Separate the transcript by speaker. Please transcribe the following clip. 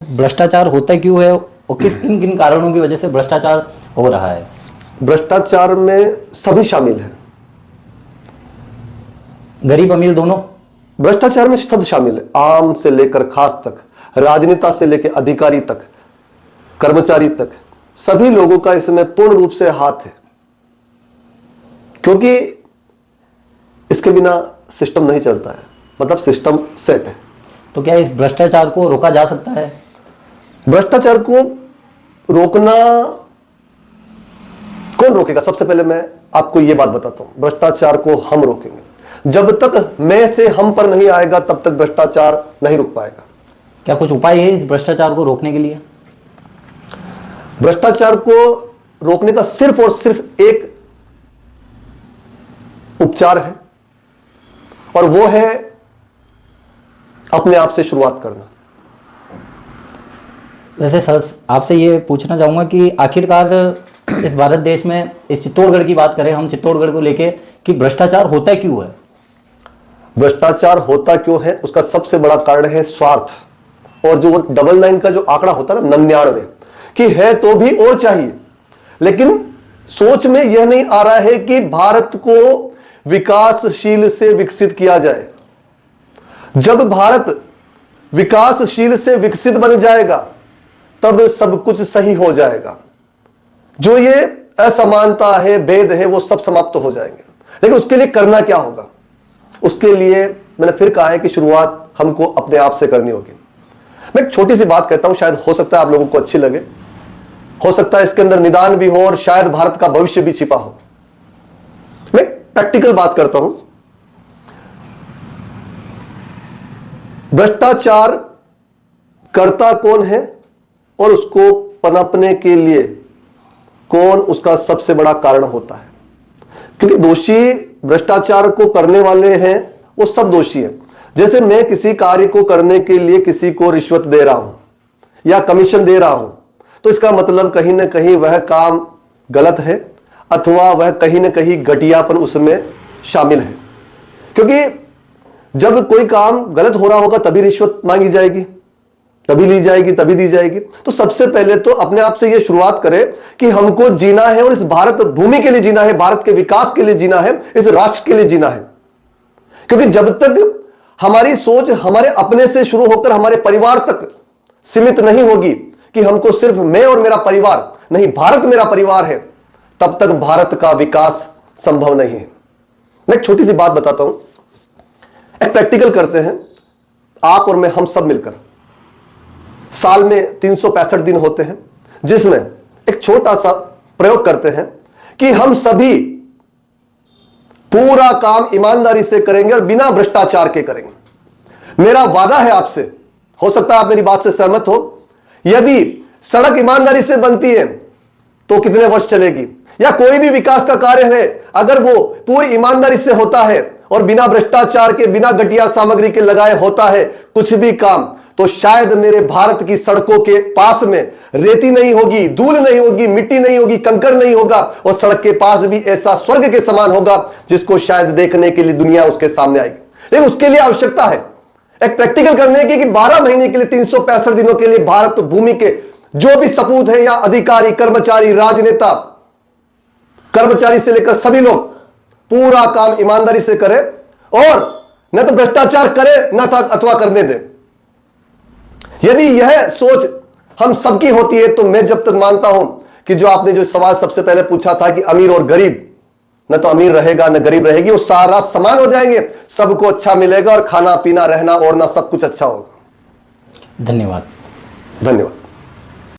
Speaker 1: भ्रष्टाचार होता क्यों है और किन किन कारणों की वजह से भ्रष्टाचार हो रहा है?
Speaker 2: भ्रष्टाचार में सभी शामिल हैं,
Speaker 1: गरीब अमीर दोनों।
Speaker 2: भ्रष्टाचार में सब शामिल है, आम से लेकर खास तक, राजनेता से लेकर अधिकारी तक, कर्मचारी तक, सभी लोगों का इसमें पूर्ण रूप से हाथ है, क्योंकि इसके बिना सिस्टम नहीं चलता है, मतलब सिस्टम सेट है।
Speaker 1: तो क्या इस भ्रष्टाचार को रोका जा सकता है?
Speaker 2: भ्रष्टाचार को रोकना कौन रोकेगा? सबसे पहले मैं आपको यह बात बताता हूं, भ्रष्टाचार को हम रोकेंगे। जब तक मैं से हम पर नहीं आएगा तब तक भ्रष्टाचार नहीं रुक पाएगा।
Speaker 1: क्या कुछ उपाय है इस भ्रष्टाचार को रोकने के लिए?
Speaker 2: भ्रष्टाचार को रोकने का सिर्फ और सिर्फ एक उपचार है, और वो है अपने आप से शुरुआत करना।
Speaker 1: वैसे सर, आपसे ये पूछना चाहूंगा कि आखिरकार इस भारत देश में, इस चित्तौड़गढ़ की बात करें हम, चित्तौड़गढ़ को लेके, कि भ्रष्टाचार होता क्यों है?
Speaker 2: भ्रष्टाचार होता क्यों है उसका सबसे बड़ा कारण है स्वार्थ, और जो 99 का जो आंकड़ा होता है ना, 99, कि है तो भी और चाहिए, लेकिन सोच में यह नहीं आ रहा है कि भारत को विकासशील से विकसित किया जाए। जब भारत विकासशील से विकसित बन जाएगा तब सब कुछ सही हो जाएगा। जो ये असमानता है, भेद है, वो सब समाप्त हो जाएंगे। लेकिन उसके लिए करना क्या होगा? उसके लिए मैंने फिर कहा है कि शुरुआत हमको अपने आप से करनी होगी। मैं एक छोटी सी बात कहता हूं, शायद हो सकता है आप लोगों को अच्छी लगे, हो सकता है इसके अंदर निदान भी हो और शायद भारत का भविष्य भी छिपा हो। मैं प्रैक्टिकल बात करता हूं। भ्रष्टाचार करता कौन है और उसको पनपने के लिए कौन उसका सबसे बड़ा कारण होता है? क्योंकि दोषी भ्रष्टाचार को करने वाले हैं वो सब दोषी हैं। जैसे मैं किसी कार्य को करने के लिए किसी को रिश्वत दे रहा हूं या कमीशन दे रहा हूं, तो इसका मतलब कहीं ना कहीं वह काम गलत है, अथवा वह कहीं ना कहीं घटियापन उसमें शामिल है। क्योंकि जब कोई काम गलत हो रहा होगा तभी रिश्वत मांगी जाएगी, तभी ली जाएगी, तभी दी जाएगी। तो सबसे पहले तो अपने आप से यह शुरुआत करें कि हमको जीना है और इस भारत भूमि के लिए जीना है, भारत के विकास के लिए जीना है, इस राष्ट्र के लिए जीना है। क्योंकि जब तक हमारी सोच हमारे अपने से शुरू होकर हमारे परिवार तक सीमित नहीं होगी कि हमको सिर्फ मैं और मेरा परिवार नहीं, भारत मेरा परिवार है, तब तक भारत का विकास संभव नहीं है। मैं एक छोटी सी बात बताता हूं, एक प्रैक्टिकल करते हैं आप और मैं, हम सब मिलकर। साल में 365 दिन होते हैं, जिसमें एक छोटा सा प्रयोग करते हैं कि हम सभी पूरा काम ईमानदारी से करेंगे और बिना भ्रष्टाचार के करेंगे। मेरा वादा है आपसे, हो सकता है आप मेरी बात से सहमत हो, यदि सड़क ईमानदारी से बनती है तो कितने वर्ष चलेगी, या कोई भी विकास का कार्य है अगर वो पूरी ईमानदारी से होता है और बिना भ्रष्टाचार के, बिना घटिया सामग्री के लगाए होता है कुछ भी काम, तो शायद मेरे भारत की सड़कों के पास में रेती नहीं होगी, धूल नहीं होगी, मिट्टी नहीं होगी, कंकड़ नहीं होगा, और सड़क के पास भी ऐसा स्वर्ग के समान होगा जिसको शायद देखने के लिए दुनिया उसके सामने आएगी। लेकिन उसके लिए आवश्यकता है एक प्रैक्टिकल करने की कि 12 महीने के लिए, 365 दिनों के लिए भारत भूमि के जो भी सपूत है या अधिकारी, कर्मचारी, राजनेता, कर्मचारी से लेकर सभी लोग पूरा काम ईमानदारी से करें और न तो भ्रष्टाचार करे न तो अथवा करने दे। यदि यह सोच हम सबकी होती है तो मैं जब तक मानता हूं कि जो आपने जो सवाल सबसे पहले पूछा था कि अमीर और गरीब, न तो अमीर रहेगा न गरीब रहेगी, वो सारा समान हो जाएंगे, सबको अच्छा मिलेगा और खाना पीना रहना ओढ़ना सब कुछ अच्छा होगा।
Speaker 1: धन्यवाद।
Speaker 2: धन्यवाद।